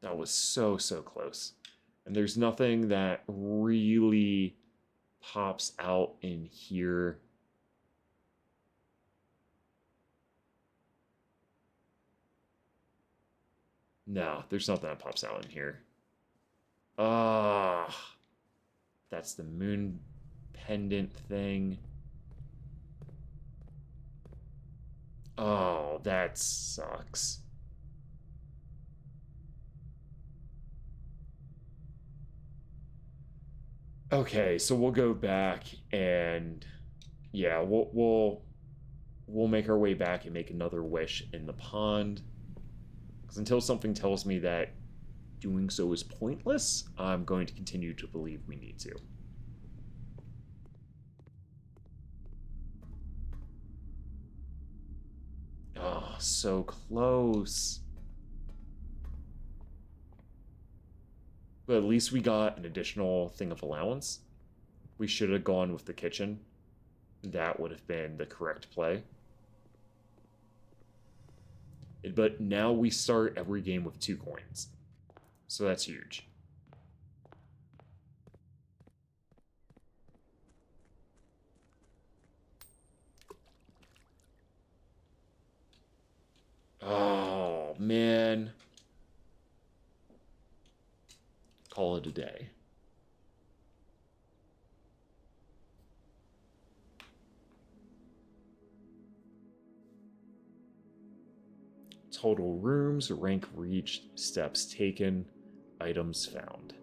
That was so, so close. And there's nothing that really pops out in here. No, there's nothing that pops out in here. Ah, that's the moon pendant thing. Oh, that sucks. Okay, so we'll go back and yeah, we'll make our way back and make another wish in the pond. Because until something tells me that doing so is pointless, I'm going to continue to believe we need to. Oh, so close. But at least we got an additional thing of allowance. We should have gone with the kitchen. That would have been the correct play. But now we start every game with 2 coins. So that's huge. Oh, man. Call it a day. Total rooms, rank reached, steps taken, items found.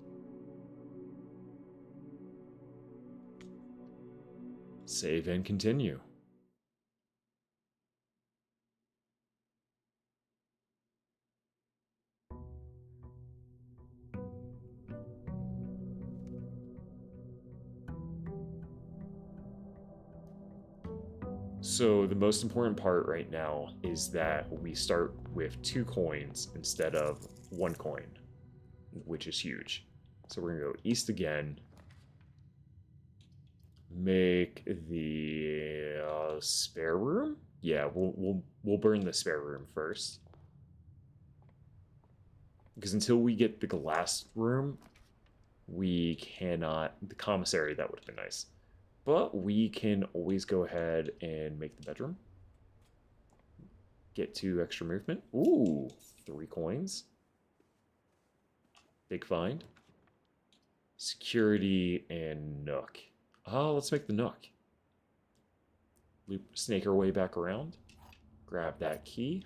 Save and continue. So the most important part right now is that we start with 2 coins instead of 1 coin, which is huge. So we're gonna go east again. Make the spare room. Yeah, we'll burn the spare room first, because until we get the glass room, we cannot. The commissary, that would have been nice, but we can always go ahead and make the bedroom. Get 2 extra movement. Ooh, 3 coins. Big find. Security and nook. Oh, let's make the nook. Loop, snake our way back around. Grab that key.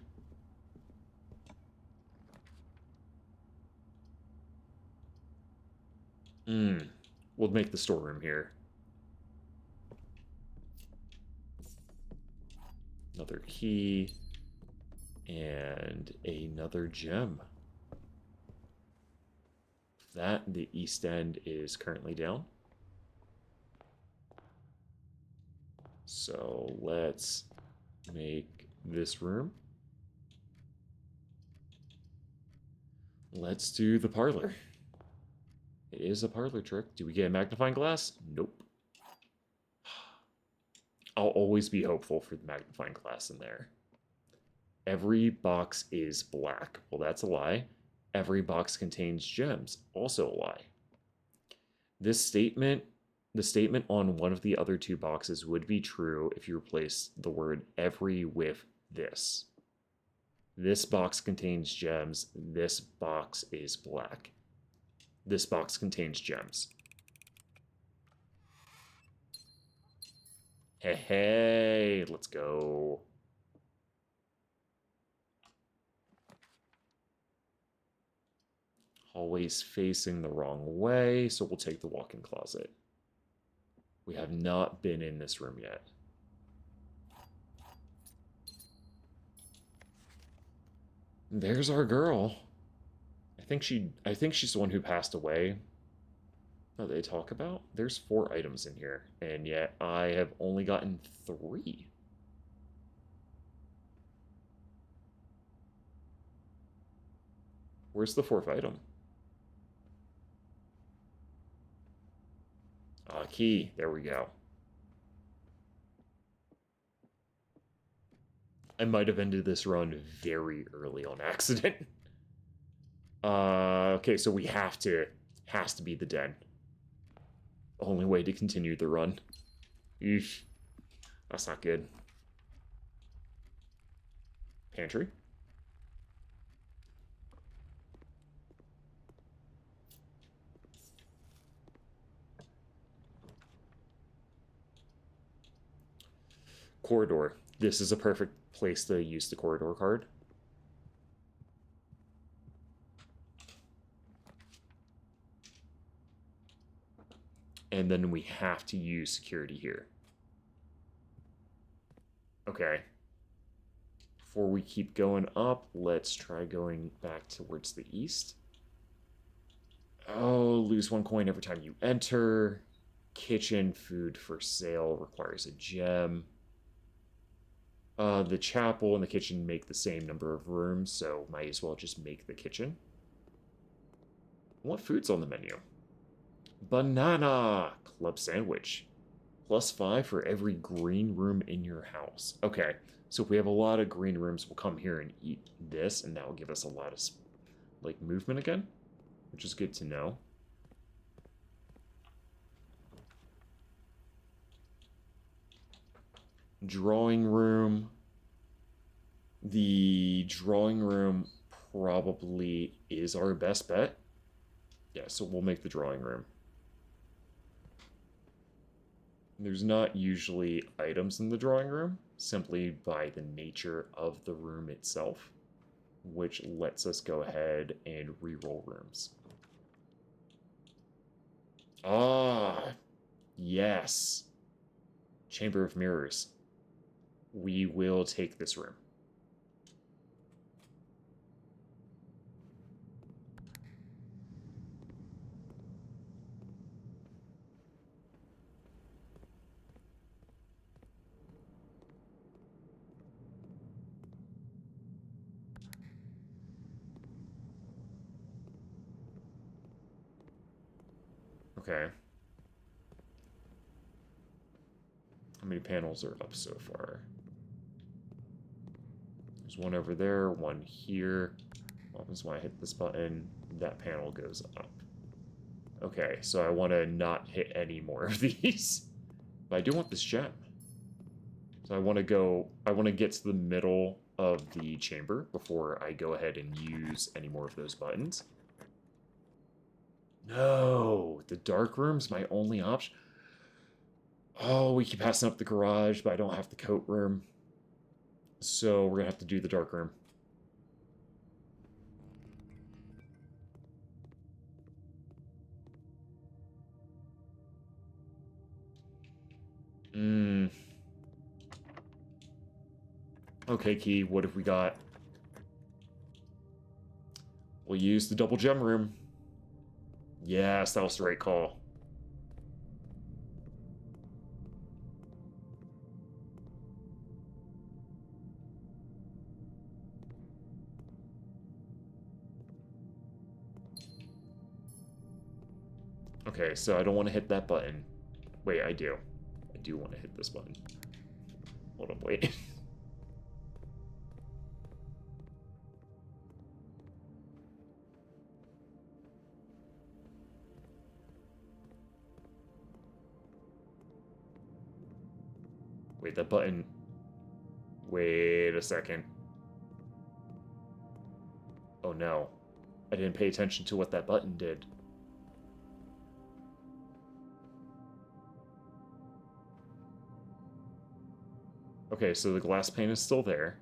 We'll make the storeroom here. Another key. And another gem. That, the east end is currently down. So let's make this room. Let's do the parlor. It is a parlor trick. Do we get a magnifying glass? Nope. I'll always be hopeful for the magnifying glass in there. Every box is black. Well, that's a lie. Every box contains gems. Also a lie. This statement, the statement on one of the other 2 boxes would be true if you replace the word every with this. This box contains gems. This box is black. This box contains gems. Hey, hey, let's go. Hallway's facing the wrong way, so we'll take the walk-in closet. We have not been in this room yet. There's our girl. I think she's the one who passed away. That they talk about. There's 4 items in here, and yet I have only gotten 3. Where's the 4th item? Key. There we go. I might have ended this run very early on accident. Okay, so we have to... Has to be the den. Only way to continue the run. Eesh. That's not good. Pantry? Corridor. This is a perfect place to use the corridor card. And then we have to use security here. Okay. Before we keep going up, let's try going back towards the east. Oh, lose 1 coin every time you enter. Kitchen food for sale requires a gem. The chapel and the kitchen make the same number of rooms, so might as well just make the kitchen. What food's on the menu? Banana! Club sandwich. +5 for every green room in your house. Okay, so if we have a lot of green rooms, we'll come here and eat this, and that will give us a lot of, like, movement again, which is good to know. Drawing room. The drawing room probably is our best bet. Yeah, so we'll make the drawing room. There's not usually items in the drawing room, simply by the nature of the room itself, which lets us go ahead and re-roll rooms. Ah, yes. Chamber of Mirrors. We will take this room. Okay. How many panels are up so far? There's one over there, one here. What happens when I hit this button? That panel goes up. Okay, so I want to not hit any more of these. But I do want this gem. So I want to get to the middle of the chamber before I go ahead and use any more of those buttons. No, the dark room's my only option. Oh, we keep passing up the garage, but I don't have the coat room. So we're gonna have to do the dark room. Okay, Key, what have we got? We'll use the double gem room. Yes, that was the right call. Okay, so I don't want to hit that button. Wait, I do. I do want to hit this button. Hold up, wait. Wait, that button... Wait a second. Oh no. I didn't pay attention to what that button did. Okay, so the glass pane is still there.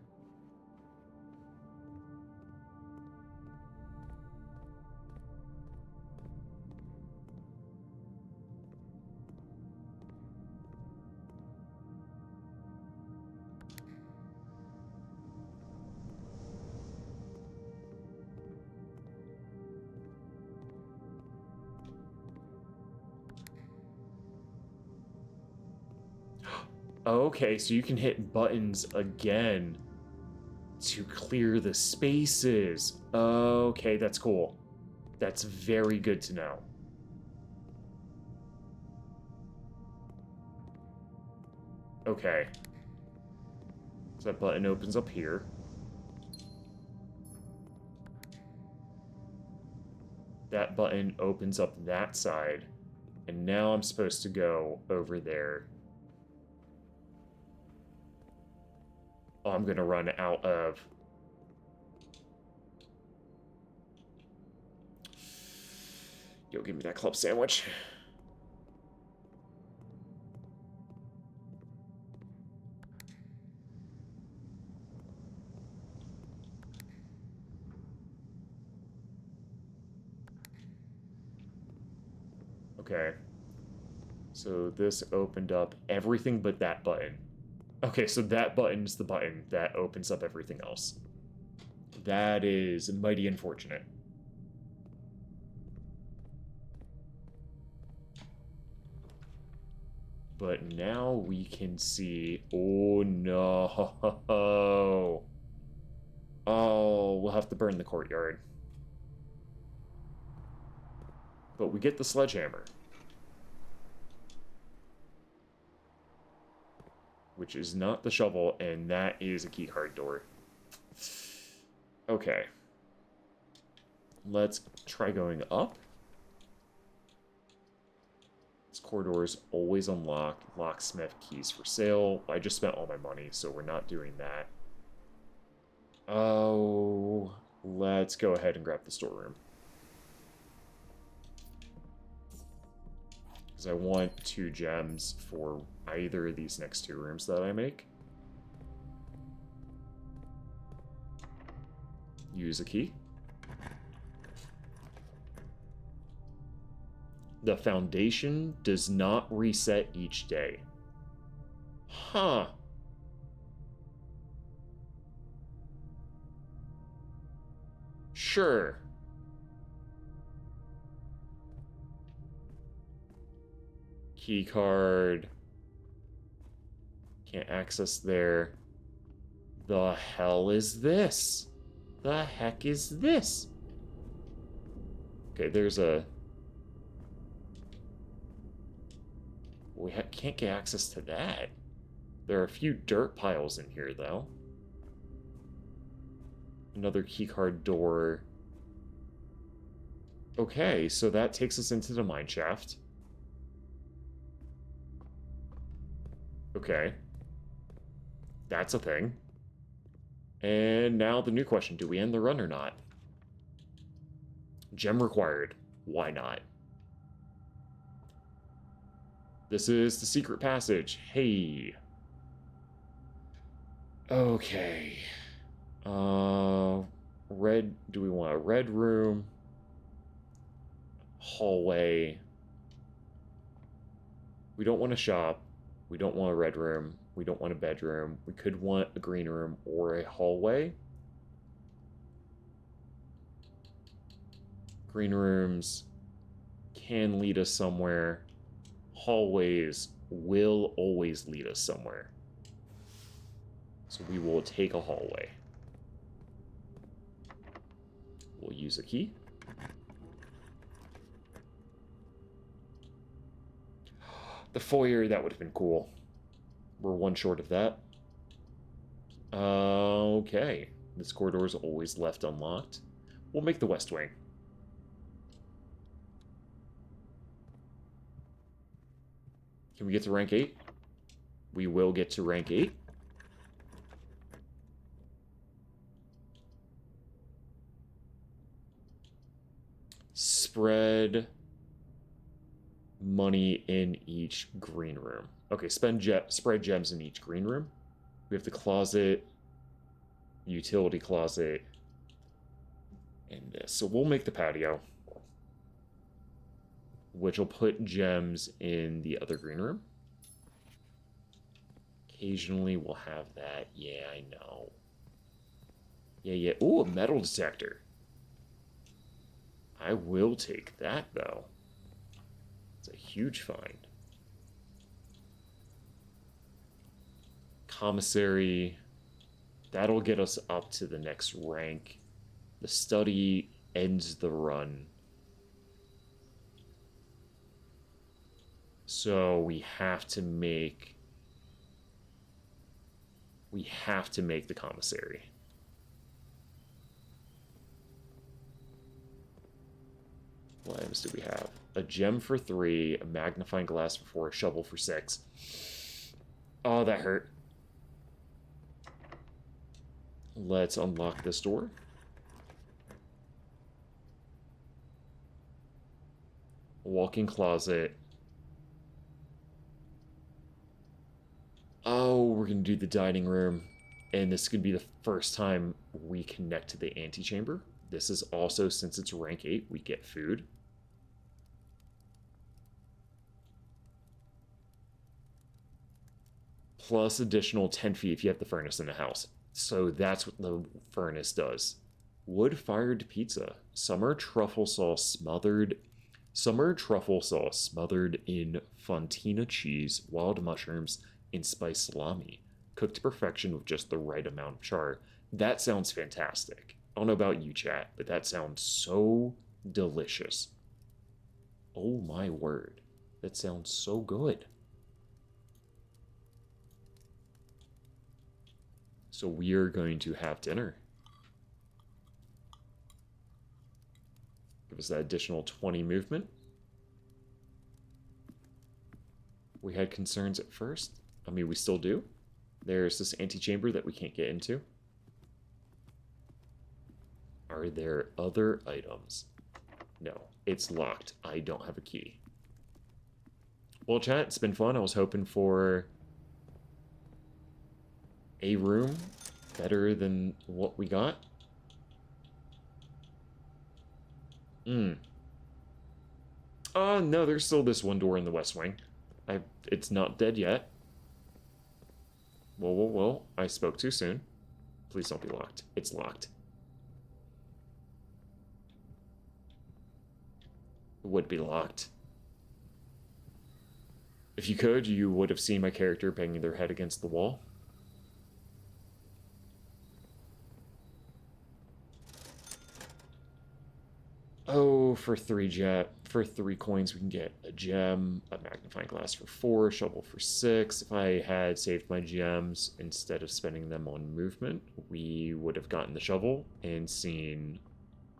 Okay, so you can hit buttons again to clear the spaces. Okay, that's cool. That's very good to know. Okay. So that button opens up here. That button opens up that side. And now I'm supposed to go over there. Oh, I'm going to run out of... Yo, give me that club sandwich. Okay. So this opened up everything but that button. Okay, so that button's the button that opens up everything else. That is mighty unfortunate. But now we can see... Oh, no. Oh, we'll have to burn the courtyard. But we get the sledgehammer. Which is not the shovel, and that is a keycard door. Okay. Let's try going up. This corridor is always unlocked. Locksmith keys for sale. I just spent all my money, so we're not doing that. Oh, let's go ahead and grab the storeroom. Because I want 2 gems for either of these next 2 rooms that I make. Use a key. The foundation does not reset each day. Huh. Sure. Key card. Can't access there. The hell is this? The heck is this? Okay, there's a... We can't get access to that. There are a few dirt piles in here, though. Another keycard door. Okay, so that takes us into the mine shaft. Okay. That's a thing. And now the new question, do we end the run or not? Gem required. Why not? This is the secret passage. Hey. Okay. Red, do we want a red room? Hallway. We don't want a shop. We don't want a red room. We don't want a bedroom. We could want a green room or a hallway. Green rooms can lead us somewhere. Hallways will always lead us somewhere. So we will take a hallway. We'll use a key. The foyer, that would have been cool. We're 1 short of that. Okay. This corridor is always left unlocked. We'll make the west wing. Can we get to rank 8? We will get to rank 8. Spread money in each green room. Okay, spread gems in each green room. We have the closet, utility closet, and this. So we'll make the patio, which will put gems in the other green room. Occasionally we'll have that. Yeah, I know. Yeah. Ooh, a metal detector. I will take that, though. It's a huge find. Commissary. That'll get us up to the next rank. The study ends the run. So we have to make the commissary. What items do we have? A gem for 3, a magnifying glass for 4, a shovel for 6. Oh, that hurt. Let's unlock this door. Walk-in closet. Oh, we're going to do the dining room. And this could be the first time we connect to the antechamber. This is also, since it's rank 8, we get food. Plus additional 10 feet if you have the furnace in the house. So that's what the furnace does. Wood-fired pizza. Summer truffle sauce smothered in fontina cheese, wild mushrooms, and spiced salami. Cooked to perfection with just the right amount of char. That sounds fantastic. I don't know about you, chat, but that sounds so delicious. Oh my word. That sounds so good. So we are going to have dinner. Give us that additional 20 movement. We had concerns at first. I mean, we still do. There's this antechamber that we can't get into. Are there other items? No, it's locked. I don't have a key. Well, chat, it's been fun. I was hoping for a room better than what we got. No, there's still this one door in the west wing. It's not dead yet. Whoa. I spoke too soon. Please don't be locked. It's locked. It would be locked. If you could, you would have seen my character banging their head against the wall. Oh, for 3 coins, we can get a gem, a magnifying glass for 4, a shovel for 6. If I had saved my gems instead of spending them on movement, we would have gotten the shovel and seen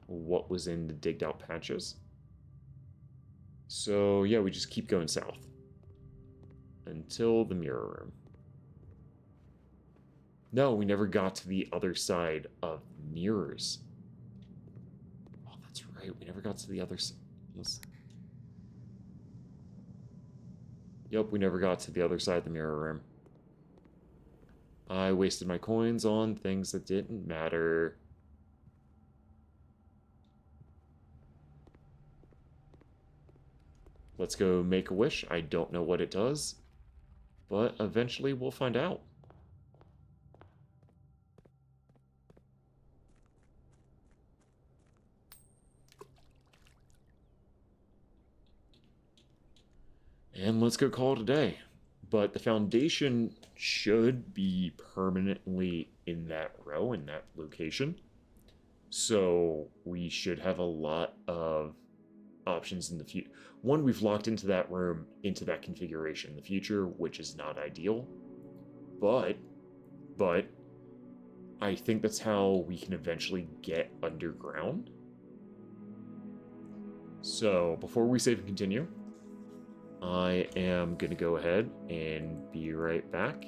what was in the digged out patches. So yeah, we just keep going south until the mirror room. No, we never got to the other side of mirrors. We never got to the other side. Yep, we never got to the other side of the mirror room. I wasted my coins on things that didn't matter. Let's go make a wish. I don't know what it does, but eventually we'll find out. And let's go call it a day. But the foundation should be permanently in that row, in that location. So we should have a lot of options in the future. One, we've locked into that room, into that configuration in the future, which is not ideal. But I think that's how we can eventually get underground. So before we save and continue, I am going to go ahead and be right back.